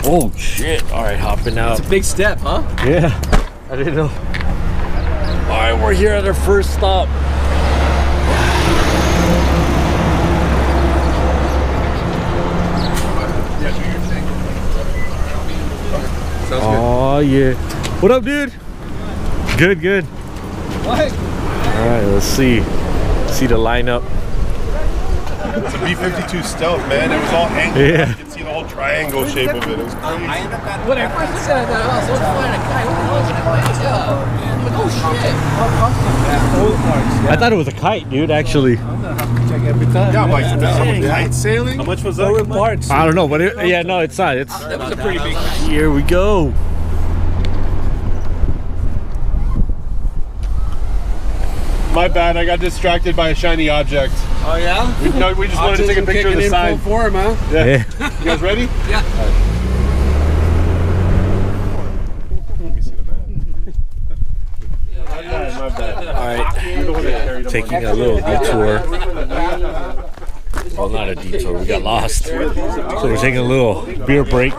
Oh shit! All right, hopping out. It's a big step, huh? Yeah, I didn't know. All right, we're here at our first stop. Oh yeah. What up, dude? Good, good. What? All right, let's see. See the lineup. It's a B-52 Stealth, man. It was all angled. Yeah. You can see the whole triangle shape of it. It was crazy. When I first said that, I was flying a kite. What the hell is that? I'm like, oh shit. I thought it was a kite, dude. Actually. Yeah, like someone kite sailing. How much was that? Parts. I don't know, but it, yeah, no, it's not. It's. That was a pretty big kite. Here we go. My bad. I got distracted by a shiny object. Oh yeah? We just wanted to take a picture of the sign. Full form, huh? Yeah. You guys ready? Yeah. Let me see the bag. My bad. All right. Taking a little detour. Well, not a detour. We got lost. So we're taking a little beer break.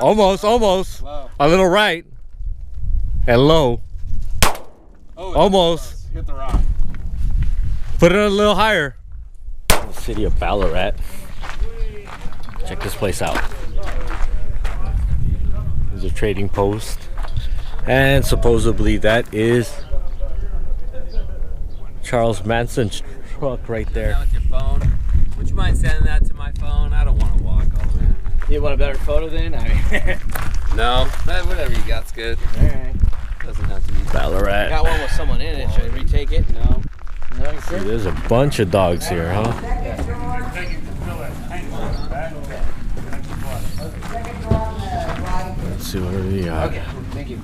Almost, almost. A little right. And low. Almost. Hit the rock. Put it a little higher. City of Ballarat. Check this place out. There's a trading post. And supposedly that is Charles Manson's truck right there. With your phone. Would you mind sending that to my phone? I don't want to walk all the way. You want a better photo then? No, whatever you got's good. Alright. Doesn't have to be. Ballarat. Got one with someone in it. Should I retake it? No. No, you're See, good. there's a bunch of dogs here, huh? Let's see what we got. Okay, thank you.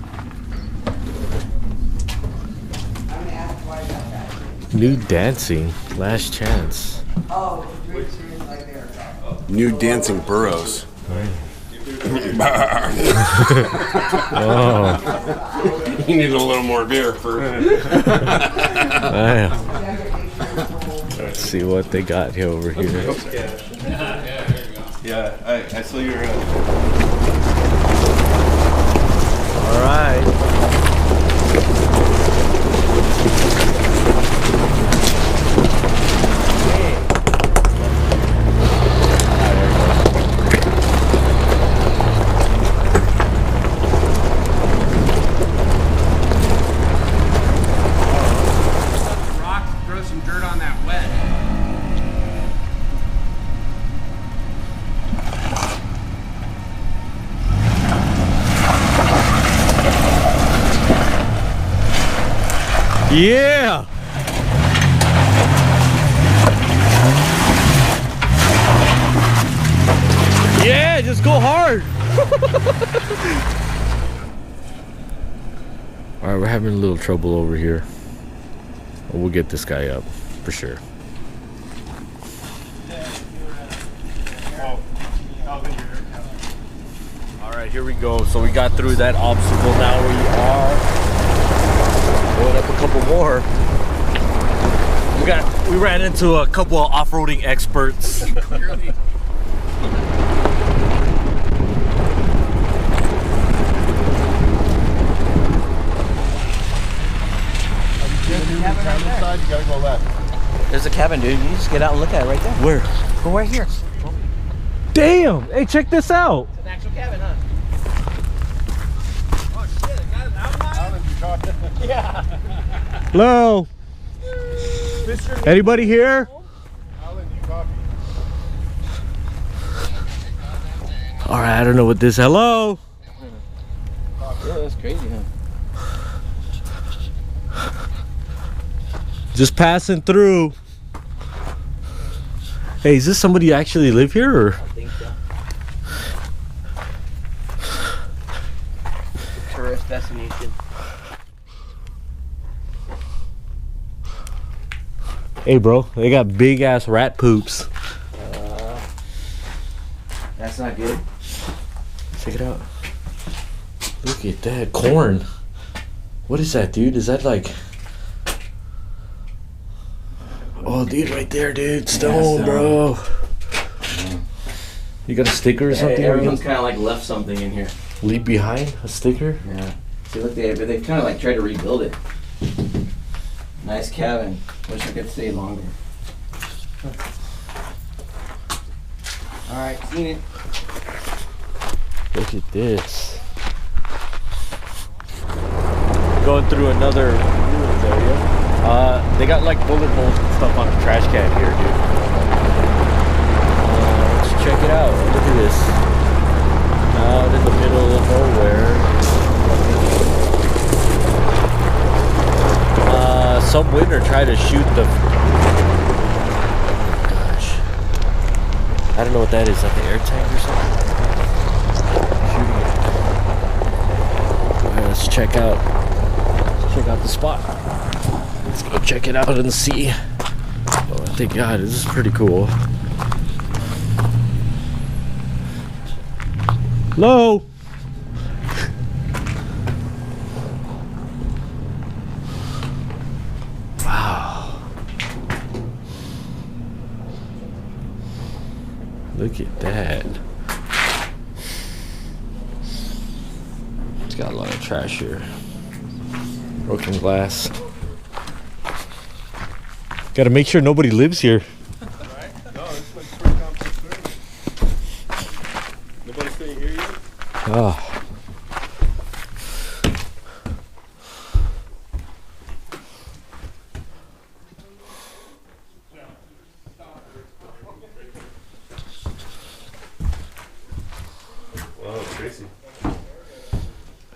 New dancing, last chance. New dancing burros. Oh. You need a little more beer first. Let's see what they got here over here. Yeah, I saw your. All right. Yeah! Yeah, just go hard! Alright, we're having a little trouble over here. But we'll get this guy up, for sure. Alright, here we go. So we got through that obstacle. Now we are going up a couple more. We ran into a couple of off-roading experts. You gotta go left. There's a cabin, dude. You just get out and look at it right there. Where? Go right here. Damn! Hey, check this out. It's an actual cabin, huh? Oh shit, it got an outline? Yeah. Hello? Anybody here? Alright, I don't know what this. Hello? Yeah, that's crazy, huh? Just passing through. Hey, is this somebody who actually live here or? I think so. Tourist destination. Hey bro, they got big ass rat poops. That's not good. Check it out. Look at that corn. What is that, dude? Is that like Oh, dude, right there, dude. Stone, bro. You got a sticker or something? Everyone's kind of like left something in here. Leave behind a sticker? Yeah. See, look, they kind of like tried to rebuild it. Nice cabin. Wish I could stay longer. All right, seen it. Look at this. Going through another ruins area. They got like bullet holes and stuff on the trash can here, dude. Let's check it out. Look at this. Out in the middle of nowhere. Some winter tried to shoot the. Oh gosh. I don't know what that is. Like an air tank or something? Shooting it. Alright, let's check out the spot. Let's go check it out and see. Oh, thank God, this is pretty cool. Hello? Wow. Look at that. It's got a lot of trash here. Broken glass. Gotta make sure nobody lives here. Right? No, it's like pretty complicated. Nobody staying here yet? Oh. Wow, crazy.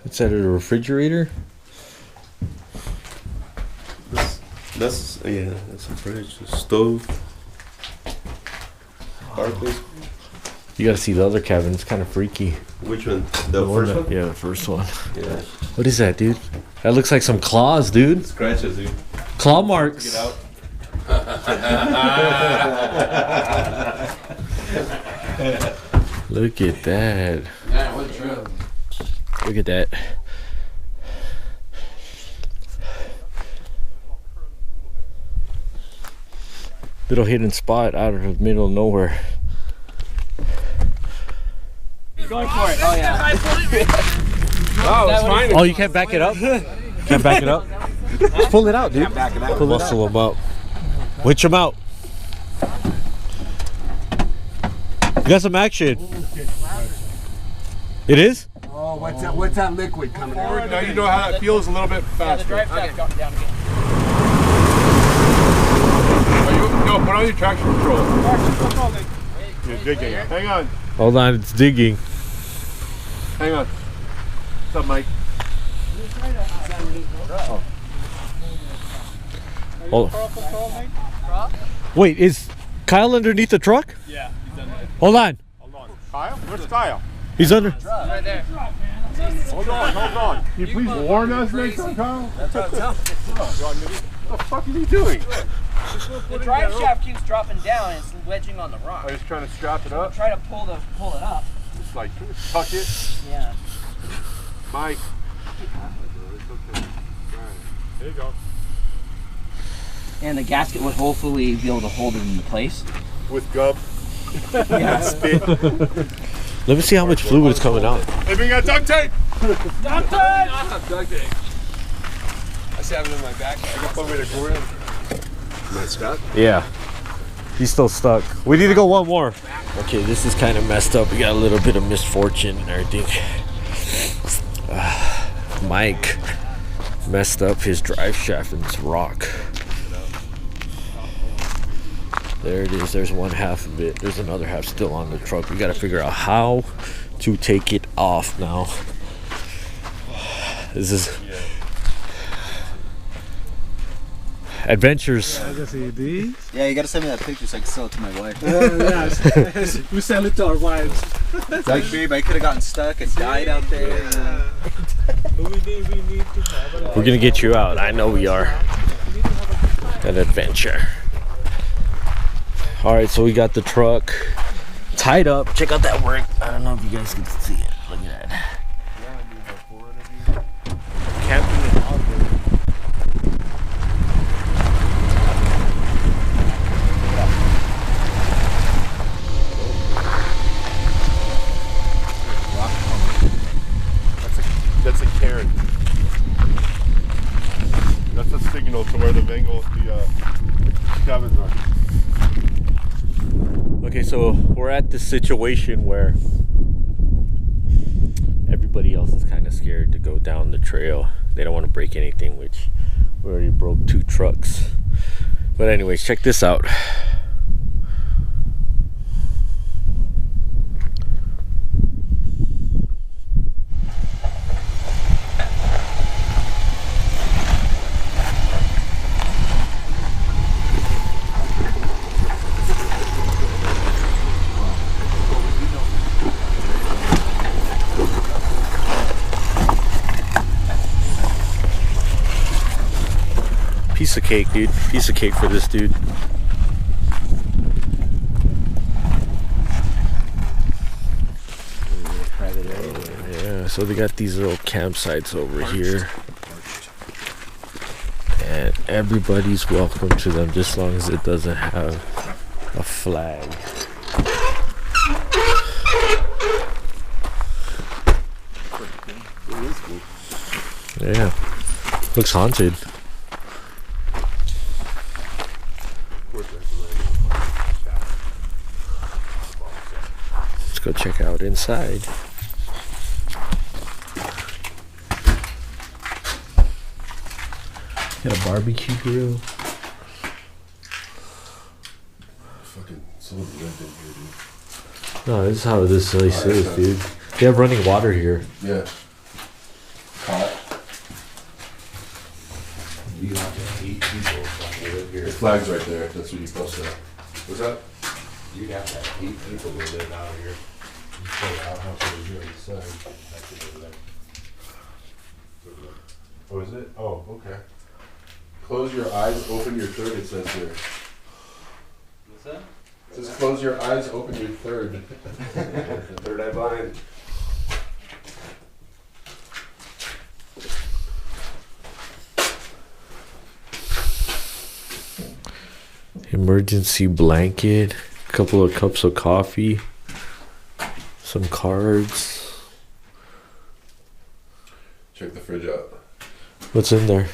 It's at a refrigerator. That's yeah, that's a fridge, a stove, fireplace. You gotta see the other cabin. It's kind of freaky. Which one? The first one? Yeah, the first one. Yeah. What is that, dude? That looks like some claws, dude. Scratches, dude. Claw marks. Get out. Look at that. Yeah, what drove? Look at that. Little hidden spot out of the middle of nowhere. Going for it. Oh, yeah. Oh, it's fine. Oh, you can't back it up? Can't back it up? Just pull it out, dude. Back it up. Muscle him up. Winch him out. You got some action. It is? Oh, what's that liquid coming out? Now you know how that feels a little bit faster. No, put on your traction control. You're digging. Hang on. Hold on, it's digging. Hang on. What's up, Mike? Oh. Wait, is Kyle underneath the truck? Yeah, he's under there. Hold on. Hold on. Kyle? Where's Kyle? He's under. Right there. Hold on. Can you please warn us next time, Kyle? That's what I'm telling you. What the fuck is he doing? The drive shaft keeps dropping down and it's wedging on the rock. I was trying to strap it up. Try to pull it up. Just like tuck it. Yeah. Mike. It's okay. There you go. And the gasket would hopefully be able to hold it in place. With gum. Yeah. Spit. Let me see how much fluid is coming out. Hey, we got duct tape. Duct tape! I have duct tape. I just have it in my backpack. I got one way to go in. Am I stuck? Yeah. He's still stuck. We need to go one more. Okay, this is kind of messed up. We got a little bit of misfortune and everything. Mike messed up his drive shaft in this rock. There it is. There's one half of it. There's another half still on the truck. We got to figure out how to take it off now. This is adventures. Yeah, you gotta send me that picture so I can sell it to my wife. We sell it to our wives. It's like, babe, I could have gotten stuck and died out there. We're gonna get you out. I know we are. An adventure. All right, so we got the truck tied up. Check out that work. I don't know if you guys can see it. Look at that. Camping and outdoor. angle the cabins are. Okay, so we're at this situation where everybody else is kind of scared to go down the trail. They don't want to break anything, which we already broke 2 trucks. But anyways, check this out. Piece of cake, dude. Piece of cake for this dude. Yeah, so they got these little campsites over here. And everybody's welcome to them, just as long as it doesn't have a flag. Yeah. Looks haunted. Let's go check out inside. Got a barbecue grill. Fucking someone lived in here, dude. No, this is how this place is, dude. They have running water here. Yeah. Hot. You have to 8 people fucking live here. The flag's right there. That's what you posted. What's that? You'd have to have 8 people who live out here. You pull the outhouse over here on the side. That's it over there. Oh, is it? Oh, okay. Close your eyes, open your third, it says here. What's that? It says close your eyes, open your third. Third eye blind. Emergency blanket, a couple of cups of coffee, some cards. Check the fridge out. What's in there?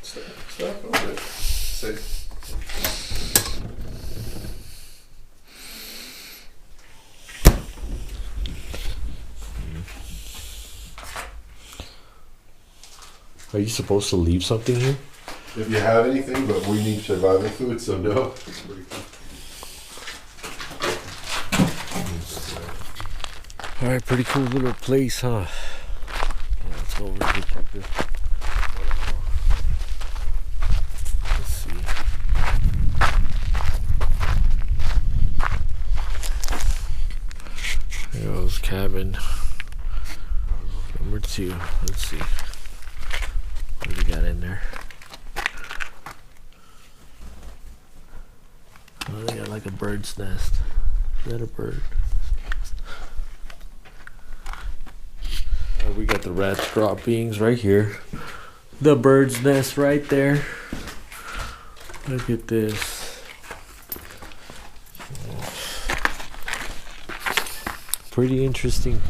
Stuff over it. Safe. Are you supposed to leave something here? If you have anything, but we need survival food, so no. Alright, pretty cool little place, huh? Yeah, let's go over and check this. Let's see. There goes cabin number 2. Let's see. What do we got in there? Oh, they got like a bird's nest. Is that a bird? We got the rats droppings right here. The bird's nest right there. Look at this. Pretty interesting.